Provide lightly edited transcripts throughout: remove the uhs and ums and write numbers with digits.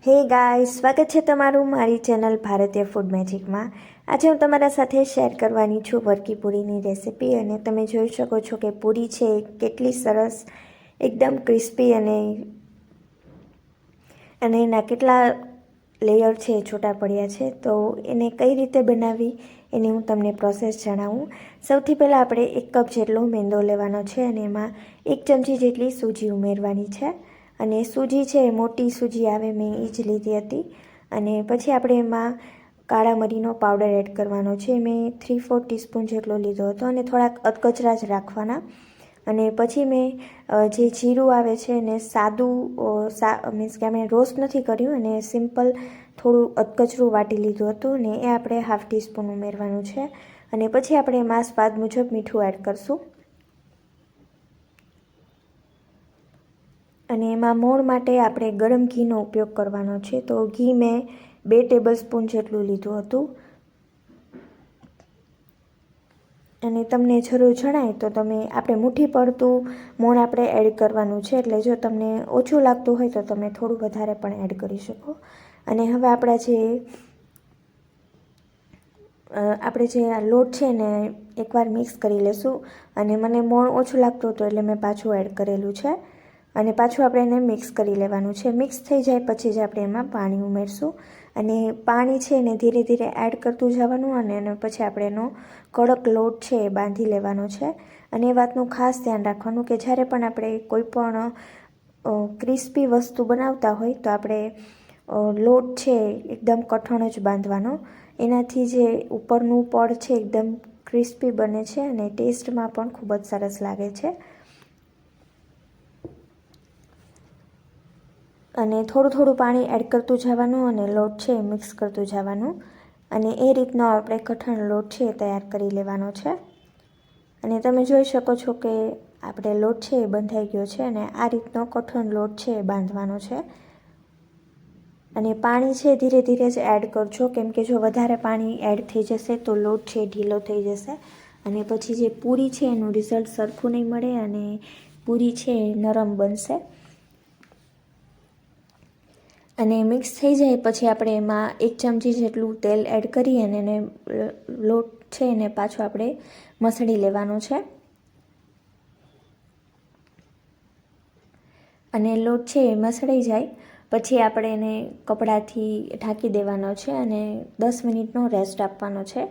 હે ગાઈસ, સ્વાગત છે તમારું મારી ચેનલ ભારતીય ફૂડ મેજિકમાં। આજે હું તમારા સાથે શેર કરવાની છું વરકી પૂરીની રેસિપી। અને તમે જોઈ શકો છો કે પૂરી છે કેટલી સરસ એકદમ ક્રિસ્પી અને એના કેટલા લેયર છે છૂટા પડ્યા છે। તો એને કઈ રીતે બનાવવી એની હું તમને પ્રોસેસ જણાવું। સૌથી પહેલાં આપણે 1 કપ જેટલો મેંદો લેવાનો છે અને એમાં 1 ચમચી જેટલી સૂજી ઉમેરવાની છે। અને સૂજી છે મોટી સૂજી આવે મેં એ જ લીધી હતી। અને પછી આપણે એમાં કાળા મરીનો પાવડર એડ કરવાનો છે। મેં 3-4 ટીસ્પૂન જેટલો લીધો હતો અને થોડાક અધકચરા જ રાખવાના। અને પછી મેં જે જીરું આવે છે એને સાદું મીન્સ કે આપણે રોસ્ટ નથી કર્યું અને સિમ્પલ થોડું અધકચરું વાટી લીધું હતું ને એ આપણે 1/2 ટીસ્પૂન ઉમેરવાનું છે। અને પછી આપણે એમાં સ્વાદ મુજબ મીઠું એડ કરશું। અને એમાં મોણ માટે આપણે ગરમ ઘીનો ઉપયોગ કરવાનો છે। તો ઘી મેં 2 ટેબલસ્પૂન જેટલું લીધું હતું। અને તમને જરૂર જણાય તો તમે આપણે મુઠ્ઠી પડતું મોણ આપણે એડ કરવાનું છે। એટલે જો તમને ઓછું લાગતું હોય તો તમે થોડું વધારે પણ એડ કરી શકો। અને હવે આપણે જે આ લોટ છે ને એકવાર મિક્સ કરી લેશું। અને મને મોણ ઓછું લાગતું હતું એટલે મેં પાછું એડ કરેલું છે। અને પાછું આપણે એને મિક્સ કરી લેવાનું છે। મિક્સ થઈ જાય પછી જ આપણે એમાં પાણી ઉમેરશું। અને પાણી છે એને ધીરે ધીરે એડ કરતું જવાનું અને પછી આપણે એનો કડક લોટ છે એ બાંધી લેવાનો છે। અને એ વાતનું ખાસ ધ્યાન રાખવાનું કે જ્યારે પણ આપણે કોઈ પણ ક્રિસ્પી વસ્તુ બનાવતા હોય તો આપણે લોટ છે એકદમ કઠણ જ બાંધવાનો। એનાથી જે ઉપરનું પડ છે એકદમ ક્રિસ્પી બને છે અને ટેસ્ટમાં પણ ખૂબ જ સરસ લાગે છે। અને થોડું થોડું પાણી એડ કરતું જવાનું અને લોટ છે એ મિક્સ કરતું જવાનું। અને એ રીતનો આપણે કઠણ લોટ છે એ તૈયાર કરી લેવાનો છે। અને તમે જોઈ શકો છો કે આપણે લોટ છે એ બંધાઈ ગયો છે અને આ રીતનો કઠણ લોટ છે એ બાંધવાનો છે। અને પાણી છે ધીરે ધીરે જ એડ કરજો, કેમ કે જો વધારે પાણી એડ થઈ જશે તો લોટ છે ઢીલો થઈ જશે અને પછી જે પૂરી છે એનું રિઝલ્ટ સરખું નહીં મળે અને પૂરી છે એ નરમ બનશે। અને મિક્સ થઈ જાય પછી આપણે એમાં 1 ચમચી જેટલું તેલ એડ કરી અને એને લોટ છે એને પાછો આપણે મસળી લેવાનો છે। અને લોટ છે એ મસળાઈ જાય પછી આપણે એને કપડાથી ઢાંકી દેવાનો છે અને 10 મિનિટનો રેસ્ટ આપવાનો છે।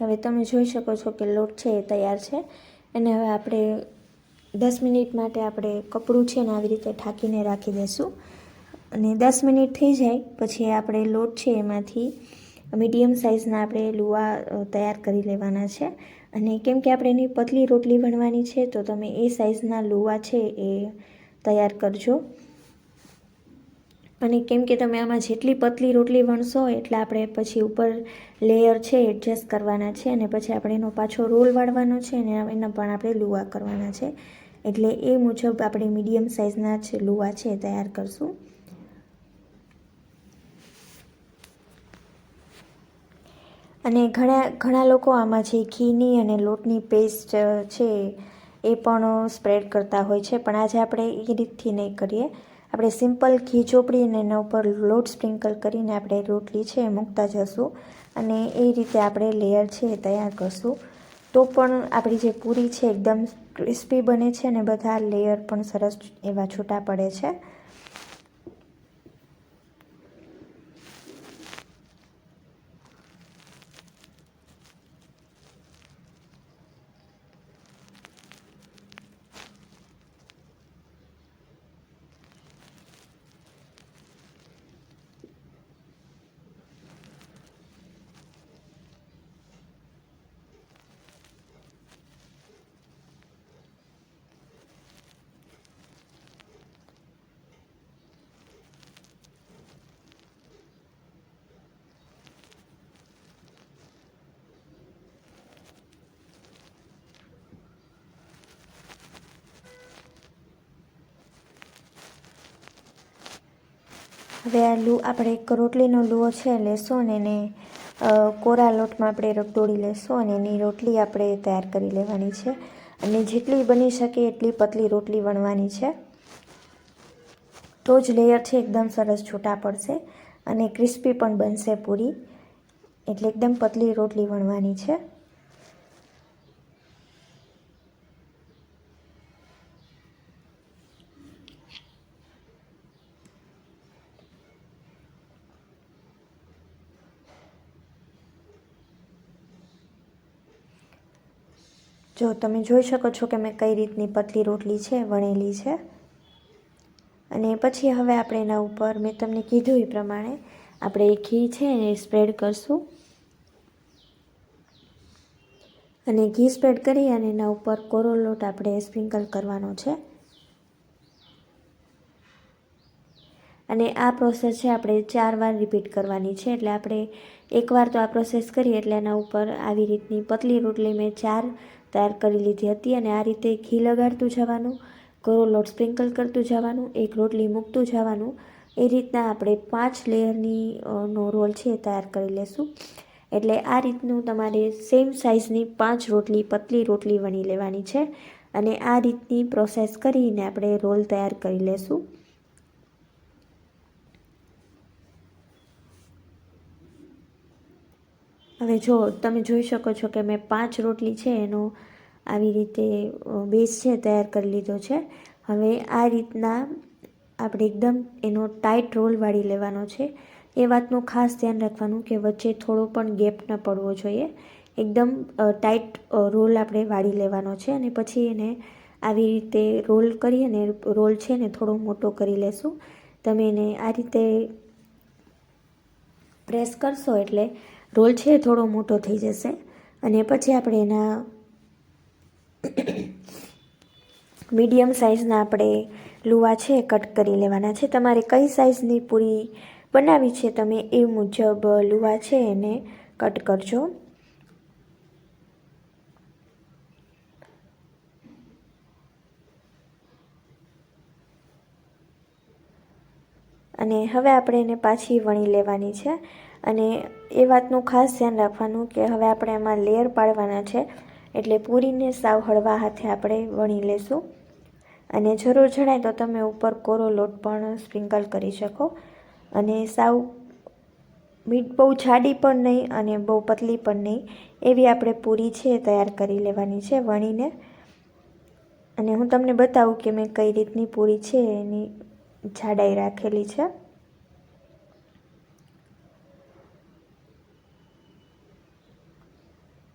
હવે તમે જોઈ શકો છો કે લોટ છે એ તૈયાર છે। અને હવે આપણે 10 મિનિટ માટે આપણે કપડું છે ને આવી રીતે ઢાંકીને રાખી દઈશું। અને 10 મિનિટ થઈ જાય પછી આપણે લોટ છે એમાંથી મીડિયમ સાઇઝના આપણે લુવા તૈયાર કરી લેવાના છે। અને કેમ કે આપણે એની પતલી રોટલી વણવાની છે તો તમે એ સાઇઝના લુવા છે એ તૈયાર કરજો। અને કેમ કે તમે આમાં જેટલી પતલી રોટલી વણશો એટલે આપણે પછી ઉપર લેયર છે એડજસ્ટ કરવાના છે અને પછી આપણે એનો પાછો રોલ વાળવાનો છે અને એના પણ આપણે લુવા કરવાના છે। એટલે એ મુજબ આપણે મીડિયમ સાઇઝના જ લુવા છે તૈયાર કરશું। અને ઘણા લોકો આમાં જે ઘીની અને લોટની પેસ્ટ છે એ પણ સ્પ્રેડ કરતા હોય છે, પણ આજે આપણે એ રીતથી નહીં કરીએ। આપણે સિમ્પલ ઘી ચોપડીને એના ઉપર લોટ સ્પ્રિંકલ કરીને આપણે રોટલી છે એ મૂકતા જશું અને એ રીતે આપણે લેયર છે એ તૈયાર કરશું। તો પણ આપણી જે પૂરી છે એકદમ ક્રિસ્પી બને છે અને બધા લેયર પણ સરસ એવા છૂટા પડે છે। હવે આપણે એક રોટલીનો લુઓ છે લેશું અને એને કોરા લોટમાં આપણે રગદોળી લેશું અને એની રોટલી આપણે તૈયાર કરી લેવાની છે। અને જેટલી બની શકે એટલી પતલી રોટલી વણવાની છે, તો જ લેયર છે એકદમ સરસ છૂટા પડશે અને ક્રિસ્પી પણ બનશે પૂરી. એટલે એકદમ પતલી રોટલી વણવાની છે. જો તમે જોઈ શકો છો કે મેં કઈ રીતની પતલી રોટલી છે વણેલી છે. અને પછી હવે આપણે એના ઉપર મેં તમને કીધું એ પ્રમાણે આપણે ઘી છે એ સ્પ્રેડ કરશું. અને ઘી સ્પ્રેડ કરી અને એના ઉપર કોરો લોટ આપણે સ્પ્રિંકલ કરવાનો છે. અને આ પ્રોસેસ છે આપણે 4 વાર રિપીટ કરવાની છે. એટલે આપણે એકવાર તો આ પ્રોસેસ કરીએ એટલે એના ઉપર આવી રીતની પતલી રોટલી મેં 4 તૈયાર કરી લીધી હતી. અને આ રીતે ઘી લગાડતું જવાનું, કોરો લોટ સ્પ્રિંકલ કરતું જવાનું, એક રોટલી મૂકતું જવાનું. એ રીતના આપણે 5 લેયરની નો રોલ છે તૈયાર કરી લેશું. એટલે આ રીતનું તમારે સેમ સાઇઝની 5 રોટલી પતલી રોટલી વણી લેવાની છે. અને આ રીતની પ્રોસેસ કરીને આપણે રોલ તૈયાર કરી લેશું. હવે જો તમે જોઈ શકો છો કે મેં 5 રોટલી છે એનો આવી રીતે બેઝ છે તૈયાર કરી લીધો છે. હવે આ રીતના આપણે એકદમ એનો ટાઈટ રોલ વાળી લેવાનો છે. એ વાતનું ખાસ ધ્યાન રાખવાનું કે વચ્ચે થોડો પણ ગેપ ન પડવો જોઈએ. એકદમ ટાઈટ રોલ આપણે વાળી લેવાનો છે. અને પછી એને આવી રીતે રોલ કરી અને રોલ છે ને થોડો મોટો કરી લેશું. તમે એને આ રીતે પ્રેસ કરશો એટલે રોલ છે થોડો મોટો થઈ જશે. અને પછી આપણે એના મીડિયમ સાઇઝના આપણે લુવા છે કટ કરી લેવાના છે. તમારે કઈ સાઇઝની પૂરી બનાવી છે તમે એ મુજબ લુવા છે એને કટ કરજો. અને હવે આપણે એને પાછી વણી લેવાની છે. અને એ વાતનું ખાસ ધ્યાન રાખવાનું કે હવે આપણે એમાં લેયર પાડવાના છે. એટલે પૂરીને સાવ હળવા હાથે આપણે વણી લેશું. અને જરૂર જણાય તો તમે ઉપર કોરો લોટ પણ સ્પ્રિંકલ કરી શકો. અને સાવ બહુ જાડી પણ નહીં અને બહુ પતલી પણ નહીં, એવી આપણે પૂરી છે તૈયાર કરી લેવાની છે વણીને. અને હું તમને બતાવું કે મેં કઈ રીતની પૂરી છે એની જાડાઈ રાખેલી છે.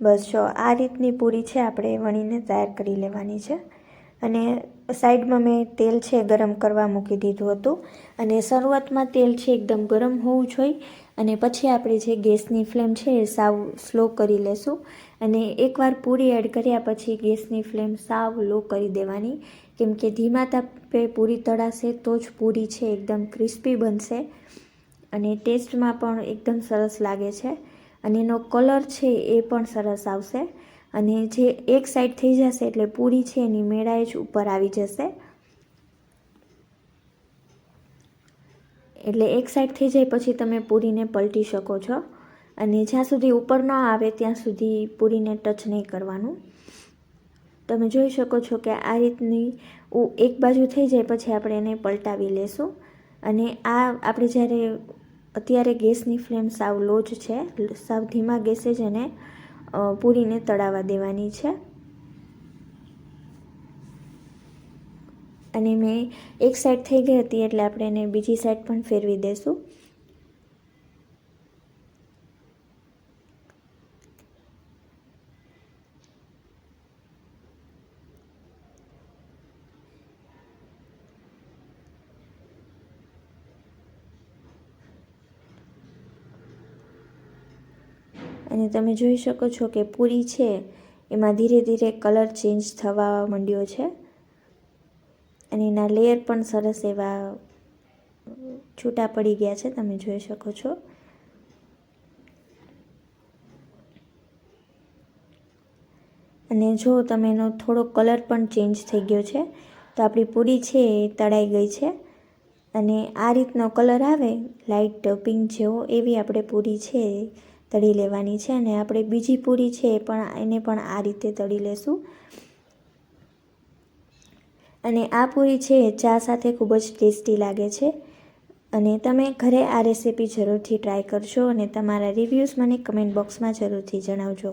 બસ જો આ રીતની પૂરી છે આપણે વણીને તૈયાર કરી લેવાની છે. અને સાઈડમાં મેં તેલ છે ગરમ કરવા મૂકી દીધું હતું. અને શરૂઆતમાં તેલ છે એકદમ ગરમ હોવું જોઈએ. અને પછી આપણે જે ગેસની ફ્લેમ છે એ સાવ સ્લો કરી લેશું. અને એકવાર પૂરી એડ કર્યા પછી ગેસની ફ્લેમ સાવ લો કરી દેવાની. કેમ કે ધીમા તાપે પૂરી તળાશે તો જ પૂરી છે એકદમ ક્રિસ્પી બનશે. અને ટેસ્ટમાં પણ એકદમ સરસ લાગે છે. અને એનો કલર છે એ પણ સરસ આવશે. અને જે એક સાઈડ થઈ જશે એટલે પૂરી છે એની મેળાએ જ ઉપર આવી જશે. એટલે એક સાઈડ થઈ જાય પછી તમે પૂરીને પલટી શકો છો. અને જ્યાં સુધી ઉપર ન આવે ત્યાં સુધી પૂરીને ટચ નહીં કરવાનું. તમે જોઈ શકો છો કે આ રીતની એક બાજુ થઈ જાય પછી આપણે એને પલટાવી લેશું. અને આ આપણે જ્યારે અત્યારે ગેસની ફ્લેમ સાવ લો જ છે, સાવ ધીમા ગેસે જ એને પૂરીને તળાવવા દેવાની છે. અને મેં એક સાઈડ થઈ ગઈ હતી એટલે આપણે એને બીજી સાઈડ પણ ફેરવી દઈશું. અને તમે જોઈ શકો છો કે પૂરી છે એમાં ધીરે ધીરે કલર ચેન્જ થવા માંડ્યો છે. અને એના લેયર પણ સરસ એવા છૂટા પડી ગયા છે, તમે જોઈ શકો છો. અને જો તમે એનો થોડો કલર પણ ચેન્જ થઈ ગયો છે તો આપણી પૂરી છે એ તળાઈ ગઈ છે. અને આ રીતનો કલર આવે લાઇટ પિંક જેવો એવી આપણે પૂરી છે તળી લેવાની છે. અને આપણે બીજી પૂરી છે એને પણ આ રીતે તળી લેશું. અને આ પૂરી છે એ ચા સાથે ખૂબ જ ટેસ્ટી લાગે છે. અને તમે ઘરે આ રેસીપી જરૂરથી ટ્રાય કરજો અને તમારા રિવ્યૂઝ મને કમેન્ટ બોક્સમાં જરૂરથી જણાવજો.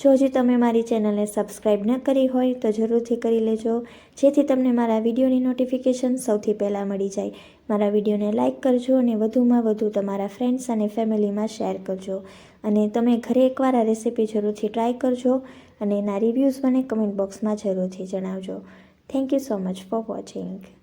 જો હજી તમે મારી ચેનલને સબસ્ક્રાઈબ ન કરી હોય તો જરૂરથી કરી લેજો, જેથી તમને મારા વિડીયોની નોટિફિકેશન સૌથી પહેલાં મળી જાય. મારા વિડીયોને લાઇક કરજો અને વધુમાં વધુ તમારા ફ્રેન્ડ્સ અને ફેમિલીમાં શેર કરજો. અને તમે ઘરે એકવાર આ રેસીપી જરૂરથી ટ્રાય કરજો અને એના રિવ્યૂઝ મને કમેન્ટ બોક્સમાં જરૂરથી જણાવજો. Thank you so much for watching.